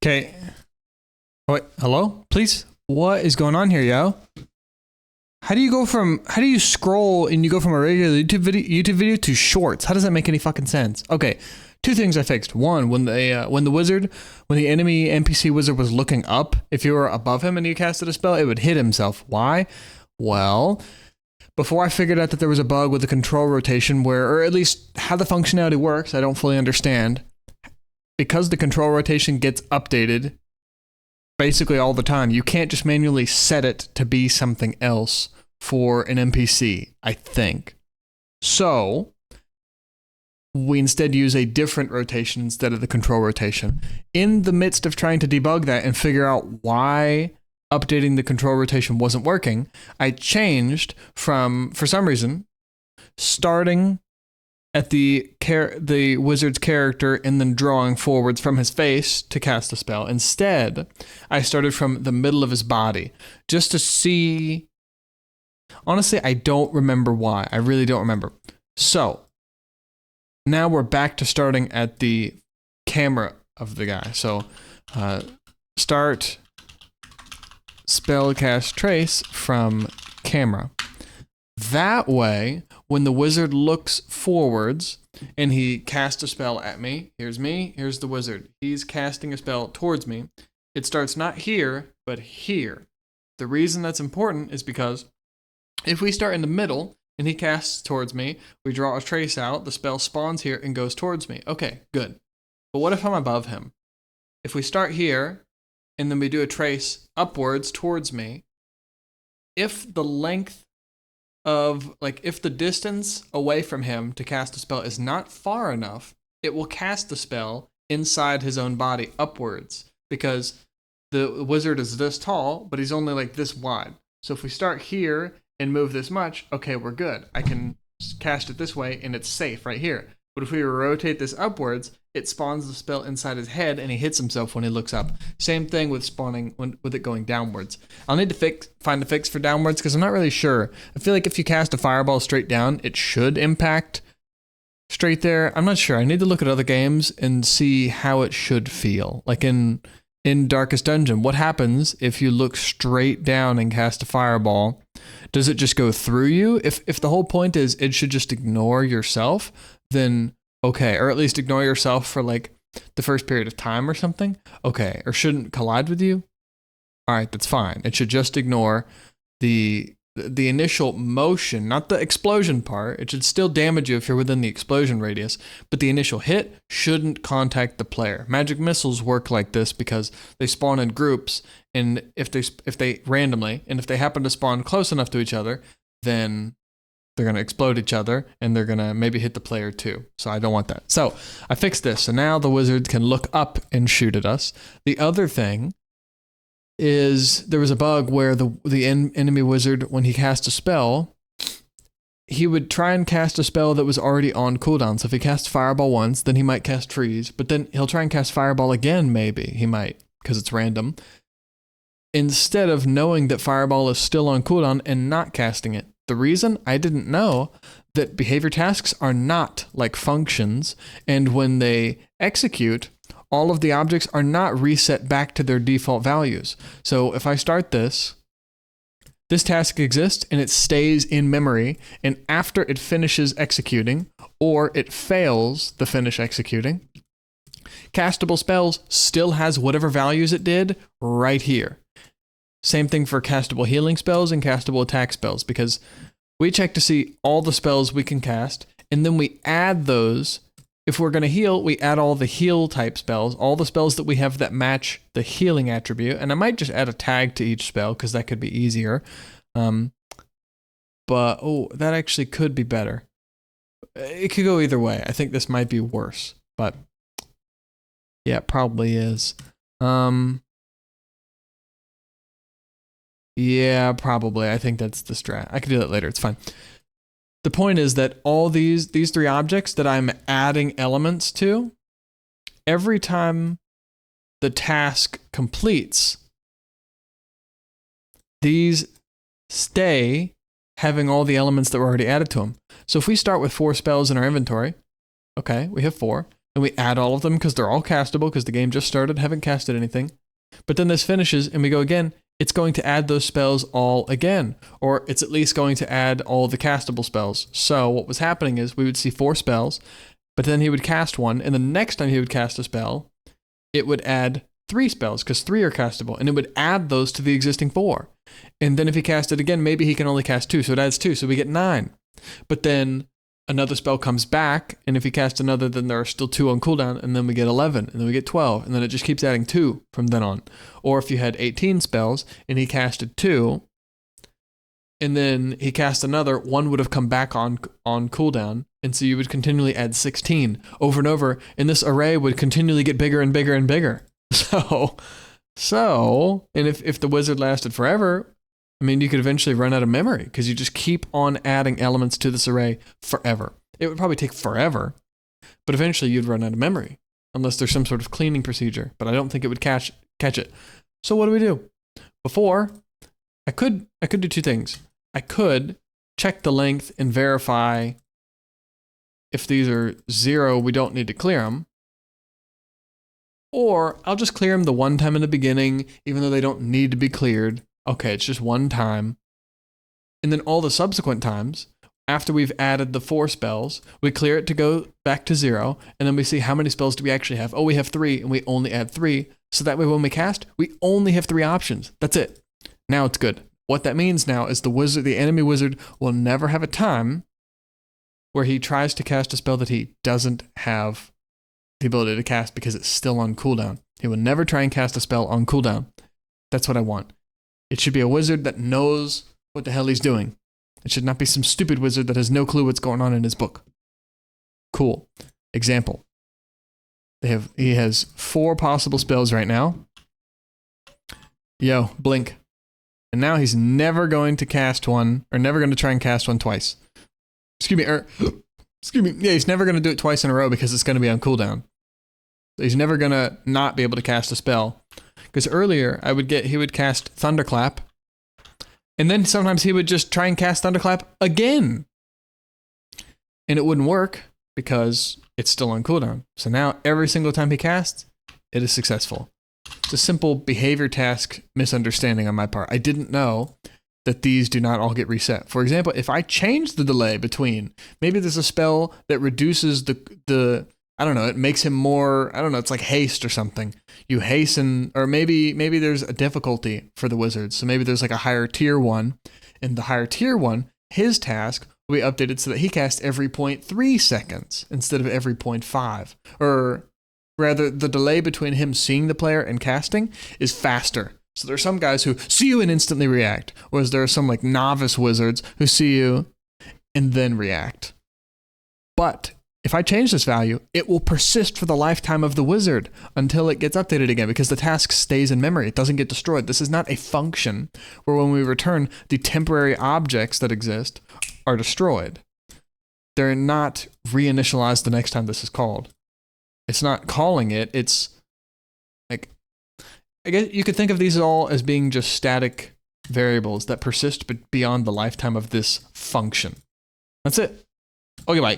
Okay. Oh, wait, hello? Please? What is going on here, yo? How do you scroll and you go from a regular YouTube video to shorts? How does that make any fucking sense? Okay, two things I fixed. One, when the enemy NPC wizard was looking up, if you were above him and you casted a spell, it would hit himself. Why? Well, before I figured out that there was a bug with the control rotation or at least how the functionality works, I don't fully understand. Because the control rotation gets updated basically all the time, you can't just manually set it to be something else for an NPC, I think. So we instead use a different rotation instead of the control rotation. In the midst of trying to debug that and figure out why updating the control rotation wasn't working, I changed from, for some reason, starting at the wizard's character and then drawing forwards from his face to cast a spell. Instead, I started from the middle of his body just to see. Honestly, I don't remember why. I really don't remember. So now we're back to starting at the camera of the guy. So start spell cast trace from camera. That way, when the wizard looks forwards and he casts a spell at me, here's the wizard. He's casting a spell towards me. It starts not here, but here. The reason that's important is because if we start in the middle and he casts towards me, we draw a trace out, the spell spawns here and goes towards me. Okay, good. But what if I'm above him? If we start here and then we do a trace upwards towards me, if the length of, if the distance away from him to cast a spell is not far enough, it will cast the spell inside his own body upwards, because the wizard is this tall, but he's only this wide. So if we start here and move this much, okay, we're good. I can cast it this way and it's safe right here. But if we rotate this upwards, it spawns the spell inside his head and he hits himself when he looks up. Same thing with spawning with it going downwards. I'll need to find a fix for downwards because I'm not really sure. I feel like if you cast a fireball straight down, it should impact straight there. I'm not sure. I need to look at other games and see how it should feel. Like in Darkest Dungeon, what happens if you look straight down and cast a fireball? Does it just go through you? If the whole point is it should just ignore yourself, then okay, or at least ignore yourself for the first period of time or something. Okay, or shouldn't collide with you. All right, that's fine. It should just ignore the initial motion, not the explosion part. It should still damage you if you're within the explosion radius, but the initial hit shouldn't contact the player. Magic missiles work like this because they spawn in groups, and if they randomly, and if they happen to spawn close enough to each other, then they're going to explode each other, and they're going to maybe hit the player too. So I don't want that. So I fixed this. So now the wizard can look up and shoot at us. The other thing is there was a bug where the enemy wizard, when he cast a spell, he would try and cast a spell that was already on cooldown. So if he cast Fireball once, then he might cast Freeze, but then he'll try and cast Fireball again, maybe. He might, because it's random. Instead of knowing that Fireball is still on cooldown and not casting it. The reason? I didn't know that behavior tasks are not like functions, and when they execute, all of the objects are not reset back to their default values. So if I start this task exists and it stays in memory, and after it finishes executing, or it fails the finish executing, CastableSpells still has whatever values it did right here. Same thing for castable healing spells and castable attack spells, because we check to see all the spells we can cast, and then we add those. If we're going to heal, we add all the heal type spells, all the spells that we have that match the healing attribute. And I might just add a tag to each spell because that could be easier. But, that actually could be better. It could go either way. I think this might be worse, but yeah, it probably is. Yeah, probably. I think that's the strat. I can do that later. It's fine. The point is that all these three objects that I'm adding elements to, every time the task completes, these stay having all the elements that were already added to them. So if we start with 4 spells in our inventory, okay, we have 4. and we add all of them because they're all castable because the game just started, haven't casted anything. But then this finishes and we go again, it's going to add those spells all again, or it's at least going to add all the castable spells. So what was happening is we would see 4 spells, but then he would cast one, and the next time he would cast a spell, it would add 3 spells because 3 are castable, and it would add those to the existing 4. And then if he cast it again, maybe he can only cast 2, so it adds 2, so we get 9. But then another spell comes back, and if he casts another, then there are still 2 on cooldown, and then we get 11, and then we get 12, and then it just keeps adding 2 from then on. Or if you had 18 spells, and he casted 2, and then he cast another, 1 would have come back on cooldown, and so you would continually add 16 over and over, and this array would continually get bigger and bigger and bigger. So, and if the wizard lasted forever, I mean, you could eventually run out of memory because you just keep on adding elements to this array forever. It would probably take forever, but eventually you'd run out of memory unless there's some sort of cleaning procedure, but I don't think it would catch it. So what do? Before, I could do 2 things. I could check the length and verify if these are 0, we don't need to clear them. Or I'll just clear them the one time in the beginning, even though they don't need to be cleared. Okay, it's just one time. And then all the subsequent times, after we've added the 4 spells, we clear it to go back to 0, and then we see how many spells do we actually have. Oh, we have 3, and we only add 3. So that way when we cast, we only have 3 options. That's it. Now it's good. What that means now is the enemy wizard will never have a time where he tries to cast a spell that he doesn't have the ability to cast because it's still on cooldown. He will never try and cast a spell on cooldown. That's what I want. It should be a wizard that knows what the hell he's doing. It should not be some stupid wizard that has no clue what's going on in his book. Cool. Example. He has 4 possible spells right now. Yo, blink. And now he's never going to cast one, or never going to try and cast one twice. Excuse me. Yeah, he's never going to do it twice in a row because it's going to be on cooldown. So he's never going to not be able to cast a spell. Because earlier, he would cast Thunderclap, and then sometimes he would just try and cast Thunderclap again. And it wouldn't work because it's still on cooldown. So now every single time he casts, it is successful. It's a simple behavior task misunderstanding on my part. I didn't know that these do not all get reset. For example, if I change the delay between, maybe there's a spell that reduces the I don't know, it makes him more, I don't know, it's like haste or something. You hasten, or maybe there's a difficulty for the wizards. So maybe there's like a higher tier one, and the higher tier one, his task will be updated so that he casts every 0.3 seconds instead of every 0.5. Or rather, the delay between him seeing the player and casting is faster. So there are some guys who see you and instantly react, whereas there are some like novice wizards who see you and then react. But if I change this value, it will persist for the lifetime of the wizard until it gets updated again because the task stays in memory. It doesn't get destroyed. This is not a function where when we return, the temporary objects that exist are destroyed. They're not reinitialized the next time this is called. It's not calling it. It's like, I guess you could think of these all as being just static variables that persist but beyond the lifetime of this function. That's it. Okay, bye.